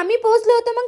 आम्ही पोहोचलो होतो मग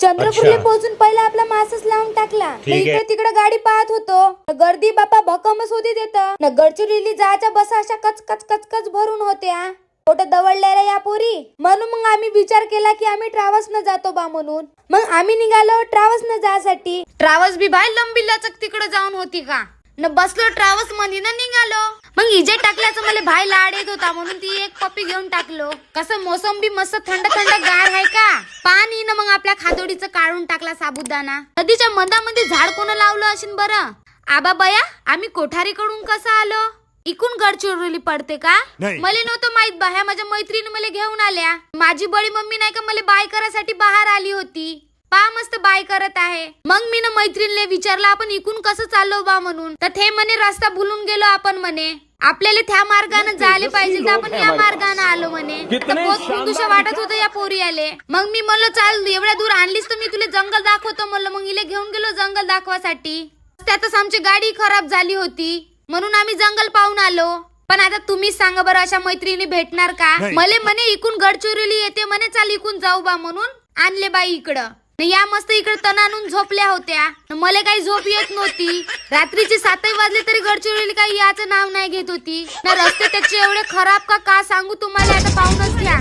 चंद्रपूरले पोहोचून पहिला आपला मासच लावून टाकला. इकडे तिकडे गाडी पाहत होतो. गर्दी बापा भक्कमच होती तिथं. न गडचिरोली जायच्या बस अशा कच भरून होत्या. कुठं दवडल्या या पोरी. म्हणून मग आम्ही विचार केला की आम्ही ट्रॅव्हल्स न जातो बा म्हणून. मग आम्ही निघालो ट्रॅव्हल्स न जायसाठी. ट्रॅव्हल्स बी बाय लंबी लचक तिकडे जाऊन होती का न बसलो ट्रॅव्हल्स मध्ये न निघालो. मग इजे टाकल्याचं मला भाई लाड येत होता म्हणून ती एक पप्पी घेऊन टाकलो. कसं मोसंबी मस्त थंड गार आहे का. पाणी न मग आपल्या खातोडीचं काढून टाकला साबुदाणा. नदीच्या मधामध्ये झाड कोण लावलं असेल बरं. आबा बया आम्ही कोठारीकडून कसं आलो. इकून गडचिरोली पडते का. मला नव्हतं माहित बा. ह्या माझ्या मैत्रिणी मला घेऊन आल्या. माझी बडी मम्मी नाही का मला बाय करायसाठी बाहेर आली होती. पा मस्त बाय करत आहे. मग मी ना मैत्रिणीला विचारलं आपण इकून कसं चाललो बा म्हणून. तर ते म्हणे रस्ता भुलून गेलो आपण म्हणे. आपल्याला त्या मार्गाने जायला पाहिजे तर आपण या मार्गाने आलो म्हणे. बहुत खुदुशा वाटत होतं या पोरी आले. मग मी म्हणलं चाल एवढ्या दूर आणलीस तर मी तुला जंगल दाखवतो म्हणलं. मग इले घेऊन गेलो जंगल दाखवासाठी. त्यातच आमची गाडी खराब झाली होती म्हणून आम्ही जंगल पाहून आलो. पण आता तुम्हीच सांगा बरं अशा मैत्रिणी भेटणार का. मले म्हणे इकून गडचिरोली येते म्हणे चाल इकून जाऊ बा म्हणून आणले बाई इकडं. या मस्त इकडे तणानून झोपल्या होत्या. मला काही झोप येत नव्हती. रात्रीचे 7 वाजले तरी गडचिरोली काही याचं नाव नाही घेत होती ना. रस्ते त्याचे एवढे खराब का सांगू तुम्हाला. आता पाहूनच घ्या.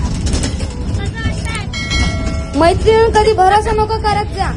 मैत्रिणी कधी भरोसा नको करत जा.